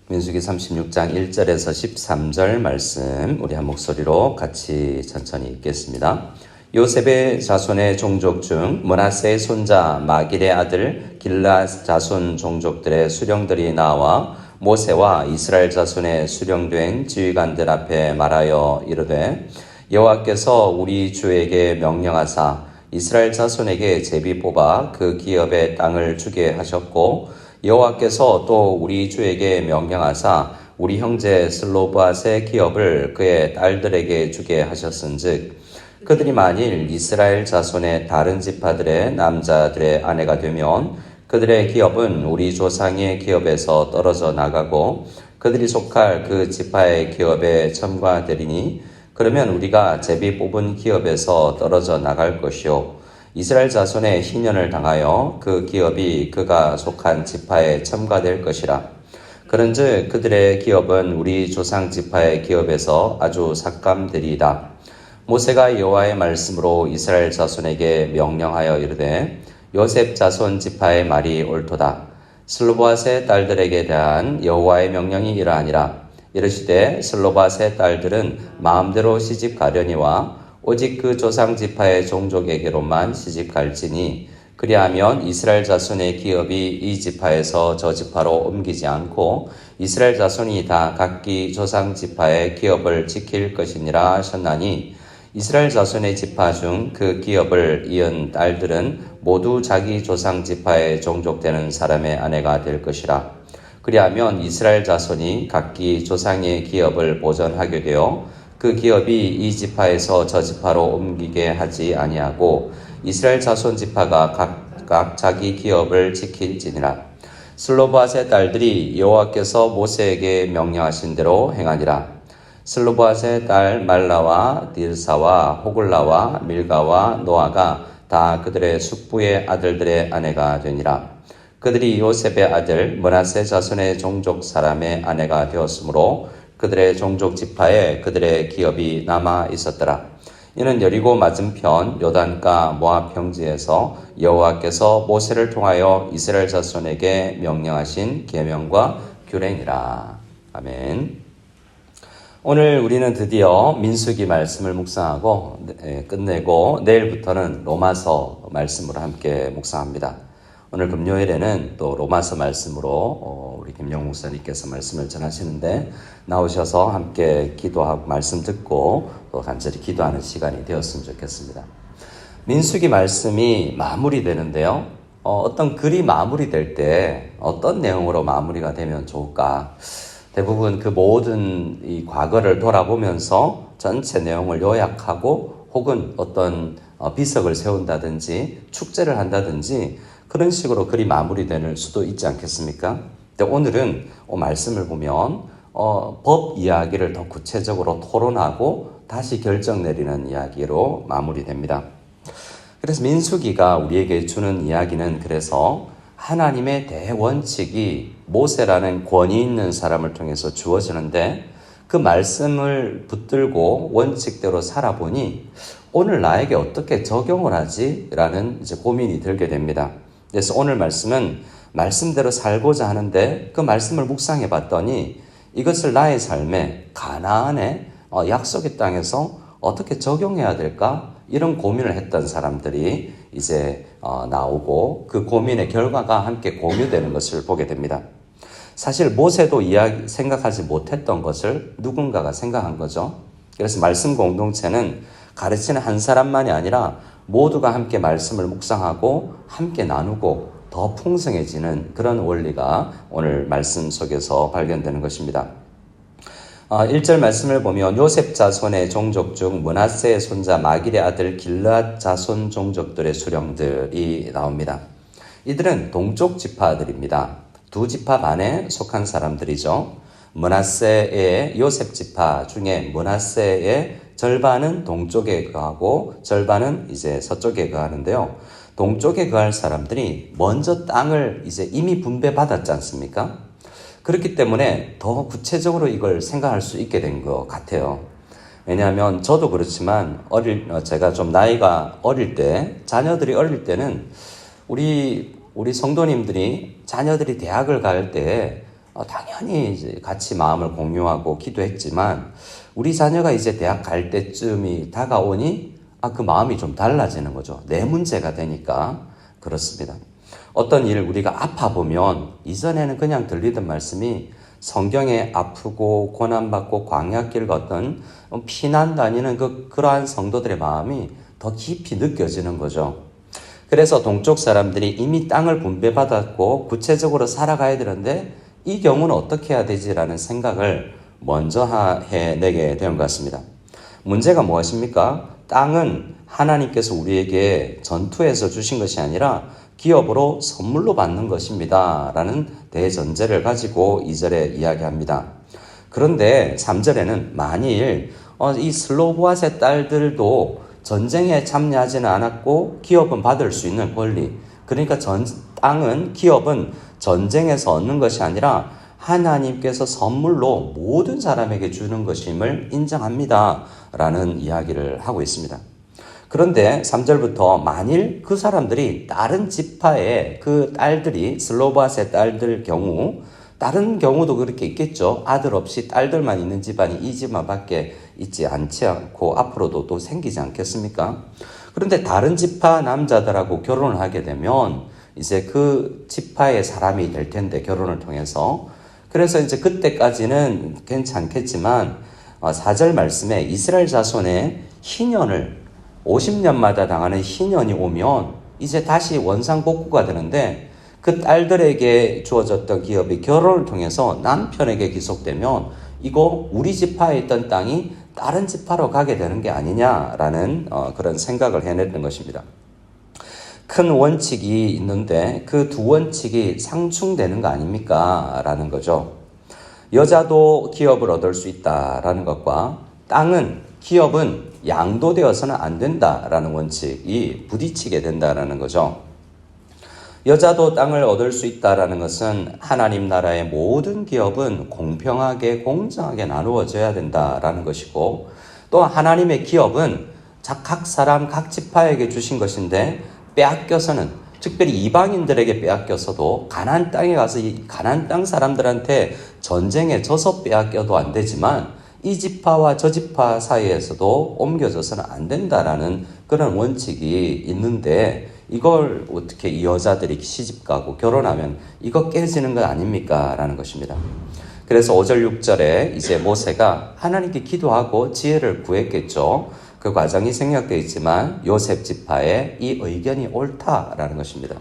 민수기 36장 1절에서 13절 말씀 우리 한 목소리로 같이 천천히 읽겠습니다. 요셉의 자손의 종족 중 므낫세의 손자 마길의 아들 길앗 자손 종족들의 수령들이 나와 모세와 이스라엘 자손의 수령된 지휘관들 앞에 말하여 이르되 여호와께서 우리 주에게 명령하사 이스라엘 자손에게 제비 뽑아 그 기업의 땅을 주게 하셨고 여호와께서 또 우리 주에게 명령하사 우리 형제 슬로브앗의 기업을 그의 딸들에게 주게 하셨은즉 그들이 만일 이스라엘 자손의 다른 지파들의 남자들의 아내가 되면 그들의 기업은 우리 조상의 기업에서 떨어져 나가고 그들이 속할 그 지파의 기업에 첨가되리니 그러면 우리가 제비 뽑은 기업에서 떨어져 나갈 것이요 이스라엘 자손의 희년을 당하여 그 기업이 그가 속한 지파에 첨가될 것이라. 그런즉 그들의 기업은 우리 조상 지파의 기업에서 아주 삭감되리이다. 모세가 여호와의 말씀으로 이스라엘 자손에게 명령하여 이르되 요셉 자손 지파의 말이 옳도다. 슬로브앗의 딸들에게 대한 여호와의 명령이 이러하니라. 이르시되 슬로브앗의 딸들은 마음대로 시집 가려니와 오직 그 조상 지파의 종족에게로만 시집 갈지니 그리하면 이스라엘 자손의 기업이 이 지파에서 저 지파로 옮기지 않고 이스라엘 자손이 다 각기 조상 지파의 기업을 지킬 것이니라 하셨나니 이스라엘 자손의 지파 중 그 기업을 이은 딸들은 모두 자기 조상 지파의 종족되는 사람의 아내가 될 것이라. 그리하면 이스라엘 자손이 각기 조상의 기업을 보전하게 되어 그 기업이 이 지파에서 저 지파로 옮기게 하지 아니하고 이스라엘 자손 지파가 각각 자기 기업을 지킬지니라. 슬로브앗의 딸들이 여호와께서 모세에게 명령하신 대로 행하니라. 슬로브앗의 딸 말라와 딜사와 호글라와 밀가와 노아가 다 그들의 숙부의 아들들의 아내가 되니라. 그들이 요셉의 아들 므낫세 자손의 종족 사람의 아내가 되었으므로 그들의 종족 지파에 그들의 기업이 남아 있었더라. 이는 여리고 맞은편 요단가 모압 평지에서 여호와께서 모세를 통하여 이스라엘 자손에게 명령하신 계명과 규례니라. 아멘. 오늘 우리는 드디어 민수기 말씀을 묵상하고 끝내고 내일부터는 로마서 말씀으로 함께 묵상합니다. 오늘 금요일에는 또 로마서 말씀으로 우리 김영 목사님께서 말씀을 전하시는데 나오셔서 함께 기도하고 말씀 듣고 또 간절히 기도하는 시간이 되었으면 좋겠습니다. 민수기 말씀이 마무리되는데요. 어떤 글이 마무리될 때 어떤 내용으로 마무리가 되면 좋을까? 대부분 그 모든 이 과거를 돌아보면서 전체 내용을 요약하고 혹은 어떤 비석을 세운다든지 축제를 한다든지 그런 식으로 글이 마무리될 수도 있지 않겠습니까? 근데 오늘은 말씀을 보면 법 이야기를 더 구체적으로 토론하고 다시 결정 내리는 이야기로 마무리됩니다. 그래서 민수기가 우리에게 주는 이야기는 그래서 하나님의 대원칙이 모세라는 권위 있는 사람을 통해서 주어지는데 그 말씀을 붙들고 원칙대로 살아보니 오늘 나에게 어떻게 적용을 하지? 라는 이제 고민이 들게 됩니다. 그래서 오늘 말씀은 말씀대로 살고자 하는데 그 말씀을 묵상해 봤더니 이것을 나의 삶에 가나안의 약속의 땅에서 어떻게 적용해야 될까? 이런 고민을 했던 사람들이 이제 나오고 그 고민의 결과가 함께 공유되는 것을 보게 됩니다. 사실 모세도 생각하지 못했던 것을 누군가가 생각한 거죠. 그래서 말씀 공동체는 가르치는 한 사람만이 아니라 모두가 함께 말씀을 묵상하고 함께 나누고 더 풍성해지는 그런 원리가 오늘 말씀 속에서 발견되는 것입니다. 1절 말씀을 보면 요셉 자손의 종족 중 므낫세의 손자 마길의 아들 길앗 자손 종족들의 수령들이 나옵니다. 이들은 동쪽 지파들입니다. 두 지파 반에 속한 사람들이죠. 므낫세의 요셉 지파 중에 므낫세의 절반은 동쪽에 거하고 절반은 이제 서쪽에 거하는데요. 동쪽에 거할 사람들이 먼저 땅을 이제 이미 분배받았지 않습니까? 그렇기 때문에 더 구체적으로 이걸 생각할 수 있게 된 것 같아요. 왜냐하면 저도 그렇지만 제가 좀 나이가 어릴 때, 자녀들이 어릴 때는 우리 성도님들이 자녀들이 대학을 갈 때 당연히 이제 같이 마음을 공유하고 기도했지만 우리 자녀가 이제 대학 갈 때쯤이 다가오니 그 마음이 좀 달라지는 거죠. 내 문제가 되니까 그렇습니다. 어떤 일 우리가 아파 보면 이전에는 그냥 들리던 말씀이 성경에 아프고 고난받고 광야길 걷던 피난 다니는 그러한 성도들의 마음이 더 깊이 느껴지는 거죠. 그래서 동쪽 사람들이 이미 땅을 분배받았고 구체적으로 살아가야 되는데 이 경우는 어떻게 해야 되지라는 생각을 먼저 해내게 된 것 같습니다. 문제가 무엇입니까? 땅은 하나님께서 우리에게 전투해서 주신 것이 아니라 기업으로 선물로 받는 것입니다. 라는 대전제를 가지고 2절에 이야기합니다. 그런데 3절에는 만일 이 슬로보아스의 딸들도 전쟁에 참여하지는 않았고 기업은 받을 수 있는 권리, 그러니까 땅은 기업은 전쟁에서 얻는 것이 아니라 하나님께서 선물로 모든 사람에게 주는 것임을 인정합니다. 라는 이야기를 하고 있습니다. 그런데 3절부터 만일 그 사람들이 다른 지파의 그 딸들이 슬로바스의 딸들 경우, 다른 경우도 그렇게 있겠죠. 아들 없이 딸들만 있는 집안이 이 집만밖에 있지 않고 앞으로도 또 생기지 않겠습니까? 그런데 다른 지파 남자들하고 결혼을 하게 되면 이제 그 지파의 사람이 될 텐데 결혼을 통해서, 그래서 이제 그때까지는 괜찮겠지만 4절 말씀에 이스라엘 자손의 희년을 50년마다 당하는 희년이 오면 이제 다시 원상복구가 되는데 그 딸들에게 주어졌던 기업이 결혼을 통해서 남편에게 기속되면 이거 우리 지파에 있던 땅이 다른 지파로 가게 되는 게 아니냐라는 그런 생각을 해냈던 것입니다. 큰 원칙이 있는데 그 두 원칙이 상충되는 거 아닙니까? 라는 거죠. 여자도 기업을 얻을 수 있다라는 것과 기업은 양도되어서는 안 된다라는 원칙이 부딪히게 된다라는 거죠. 여자도 땅을 얻을 수 있다라는 것은 하나님 나라의 모든 기업은 공평하게 공정하게 나누어져야 된다라는 것이고, 또 하나님의 기업은 각 사람 각 지파에게 주신 것인데 빼앗겨서는, 특별히 이방인들에게 빼앗겨서도 가나안 땅에 가서 이 가나안 땅 사람들한테 전쟁에 져서 빼앗겨도 안 되지만 이 지파와 저 지파 사이에서도 옮겨져서는 안 된다라는 그런 원칙이 있는데, 이걸 어떻게 이 여자들이 시집가고 결혼하면 이거 깨지는 것 아닙니까? 라는 것입니다. 그래서 5절 6절에 이제 모세가 하나님께 기도하고 지혜를 구했겠죠. 그 과정이 생략되어 있지만 요셉 지파의 이 의견이 옳다라는 것입니다.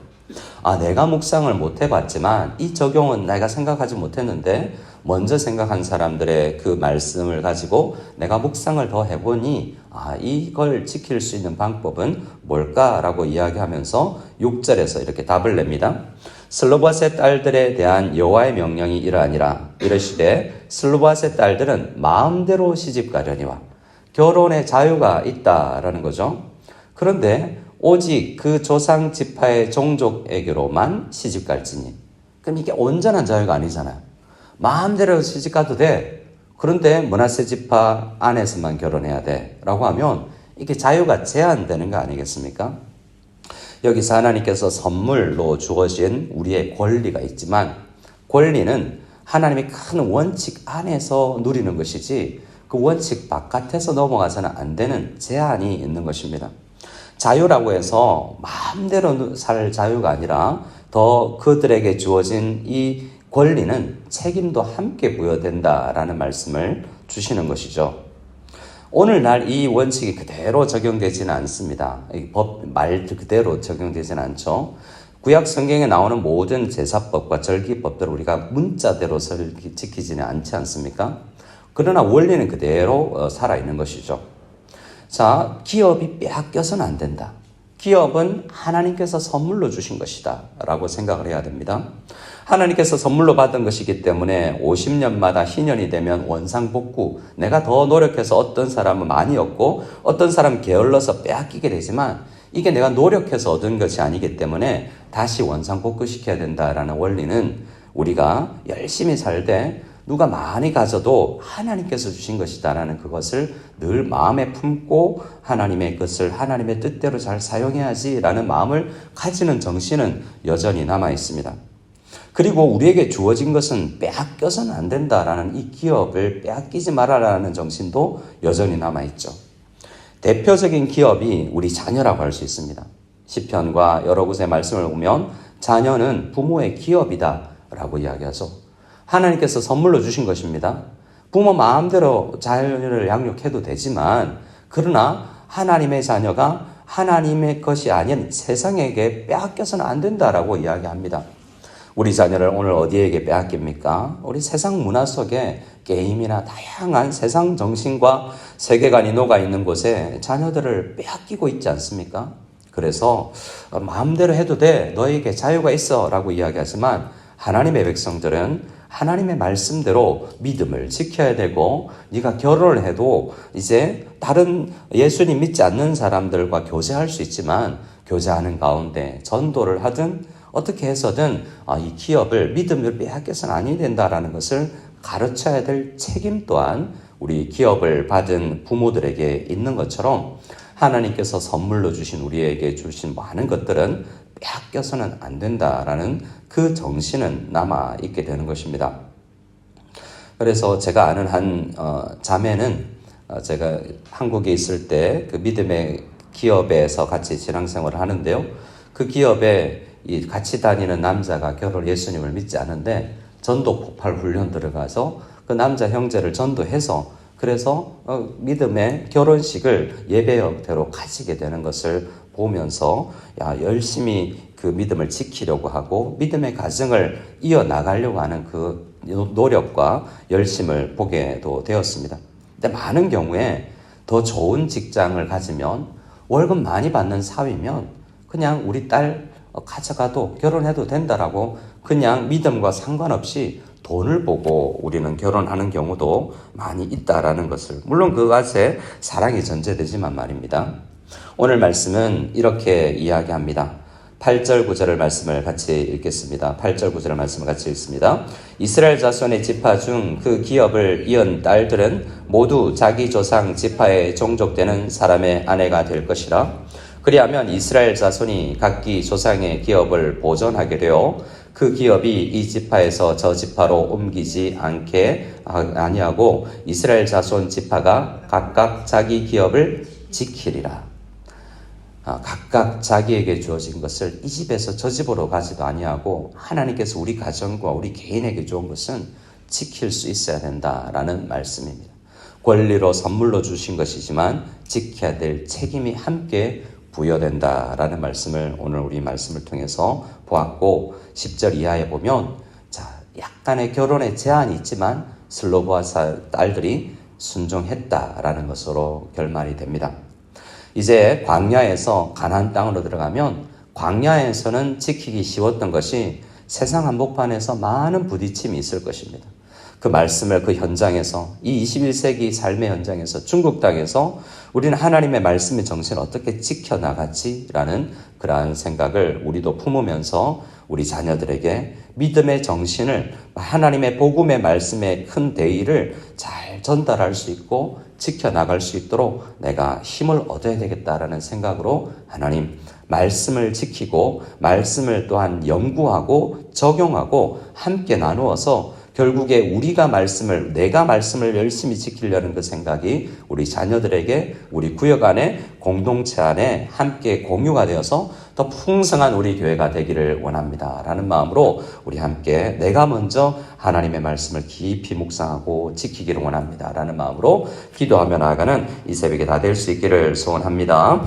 내가 묵상을 못 해봤지만 이 적용은 내가 생각하지 못했는데 먼저 생각한 사람들의 그 말씀을 가지고 내가 묵상을 더 해보니 이걸 지킬 수 있는 방법은 뭘까라고 이야기하면서 6절에서 이렇게 답을 냅니다. 슬로바스의 딸들에 대한 여호와의 명령이 이러하니라. 이르시되 슬로바스의 딸들은 마음대로 시집가려니와 결혼의 자유가 있다라는 거죠. 그런데 오직 그 조상 지파의 종족에게로만 시집갈지니. 그럼 이게 온전한 자유가 아니잖아요. 마음대로 시집가도 돼. 그런데 므낫세 지파 안에서만 결혼해야 돼. 라고 하면 이게 자유가 제한되는 거 아니겠습니까? 여기서 하나님께서 선물로 주어진 우리의 권리가 있지만 권리는 하나님의 큰 원칙 안에서 누리는 것이지 그 원칙 바깥에서 넘어가서는 안 되는 제한이 있는 것입니다. 자유라고 해서 마음대로 살 자유가 아니라 더 그들에게 주어진 이 권리는 책임도 함께 부여된다라는 말씀을 주시는 것이죠. 오늘날 이 원칙이 그대로 적용되지는 않습니다. 말 그대로 적용되지는 않죠. 구약 성경에 나오는 모든 제사법과 절기법들을 우리가 문자대로 지키지는 않지 않습니까? 그러나 원리는 그대로 살아있는 것이죠. 자, 기업이 빼앗겨서는 안 된다. 기업은 하나님께서 선물로 주신 것이다 라고 생각을 해야 됩니다. 하나님께서 선물로 받은 것이기 때문에 50년마다 희년이 되면 원상복구, 내가 더 노력해서 어떤 사람은 많이 얻고 어떤 사람은 게을러서 빼앗기게 되지만 이게 내가 노력해서 얻은 것이 아니기 때문에 다시 원상복구 시켜야 된다라는 원리는 우리가 열심히 살 때 누가 많이 가져도 하나님께서 주신 것이다라는 그것을 늘 마음에 품고 하나님의 것을 하나님의 뜻대로 잘 사용해야지라는 마음을 가지는 정신은 여전히 남아 있습니다. 그리고 우리에게 주어진 것은 빼앗겨서는 안 된다라는 이 기업을 빼앗기지 말아라는 정신도 여전히 남아있죠. 대표적인 기업이 우리 자녀라고 할 수 있습니다. 시편과 여러 곳의 말씀을 보면 자녀는 부모의 기업이다 라고 이야기하죠. 하나님께서 선물로 주신 것입니다. 부모 마음대로 자녀를 양육해도 되지만 그러나 하나님의 자녀가 하나님의 것이 아닌 세상에게 빼앗겨서는 안 된다라고 이야기합니다. 우리 자녀를 오늘 어디에게 빼앗깁니까? 우리 세상 문화 속에 게임이나 다양한 세상 정신과 세계관이 녹아있는 곳에 자녀들을 빼앗기고 있지 않습니까? 그래서 마음대로 해도 돼, 너에게 자유가 있어 라고 이야기하지만 하나님의 백성들은 하나님의 말씀대로 믿음을 지켜야 되고 네가 결혼을 해도 이제 다른 예수님 믿지 않는 사람들과 교제할 수 있지만 교제하는 가운데 전도를 하든 어떻게 해서든 이 기업을 믿음을 빼앗겨서는 아니 된다라는 것을 가르쳐야 될 책임 또한 우리 기업을 받은 부모들에게 있는 것처럼 하나님께서 선물로 주신 우리에게 주신 많은 것들은 빼앗겨서는 안 된다라는 그 정신은 남아있게 되는 것입니다. 그래서 제가 아는 한 자매는 제가 한국에 있을 때 그 믿음의 기업에서 같이 신앙생활을 하는데요. 그 기업에 이 같이 다니는 남자가 예수님을 믿지 않은데 전도 폭발 훈련 들어가서 그 남자 형제를 전도해서 그래서 믿음의 결혼식을 예배 형태로 가지게 되는 것을 보면서 열심히 그 믿음을 지키려고 하고 믿음의 가정을 이어나가려고 하는 그 노력과 열심을 보게도 되었습니다. 근데 많은 경우에 더 좋은 직장을 가지면 월급 많이 받는 사위면 그냥 우리 딸 가져가도 결혼해도 된다라고 그냥 믿음과 상관없이 돈을 보고 우리는 결혼하는 경우도 많이 있다라는 것을, 물론 그것에 사랑이 전제되지만 말입니다. 오늘 말씀은 이렇게 이야기합니다. 8절 9절의 말씀을 같이 읽겠습니다. 8절 9절의 말씀을 같이 읽습니다. 이스라엘 자손의 지파 중 그 기업을 이은 딸들은 모두 자기 조상 지파에 종족되는 사람의 아내가 될 것이라. 그리하면 이스라엘 자손이 각기 조상의 기업을 보존하게 되어 그 기업이 이 지파에서 저 지파로 옮기지 않게 아니하고 이스라엘 자손 지파가 각각 자기 기업을 지키리라. 각각 자기에게 주어진 것을 이 집에서 저 집으로 가지도 아니하고 하나님께서 우리 가정과 우리 개인에게 주은 것은 지킬 수 있어야 된다라는 말씀입니다. 권리로 선물로 주신 것이지만 지켜야 될 책임이 함께 부여된다라는 말씀을 오늘 우리 말씀을 통해서 보았고 10절 이하에 보면 약간의 결혼에 제한이 있지만 슬로보아 딸들이 순종했다라는 것으로 결말이 됩니다. 이제 광야에서 가나안 땅으로 들어가면 광야에서는 지키기 쉬웠던 것이 세상 한복판에서 많은 부딪힘이 있을 것입니다. 그 말씀을 그 현장에서 이 21세기 삶의 현장에서 중국 땅에서 우리는 하나님의 말씀의 정신을 어떻게 지켜나가지라는 그러한 생각을 우리도 품으면서 우리 자녀들에게 믿음의 정신을 하나님의 복음의 말씀의 큰 대의를 잘 전달할 수 있고 지켜나갈 수 있도록 내가 힘을 얻어야 되겠다라는 생각으로 하나님 말씀을 지키고 말씀을 또한 연구하고 적용하고 함께 나누어서 결국에 내가 말씀을 열심히 지키려는 그 생각이 우리 자녀들에게 우리 구역 안에 공동체 안에 함께 공유가 되어서 더 풍성한 우리 교회가 되기를 원합니다. 라는 마음으로 우리 함께 내가 먼저 하나님의 말씀을 깊이 묵상하고 지키기를 원합니다. 라는 마음으로 기도하며 나아가는 이 새벽에 다 될 수 있기를 소원합니다.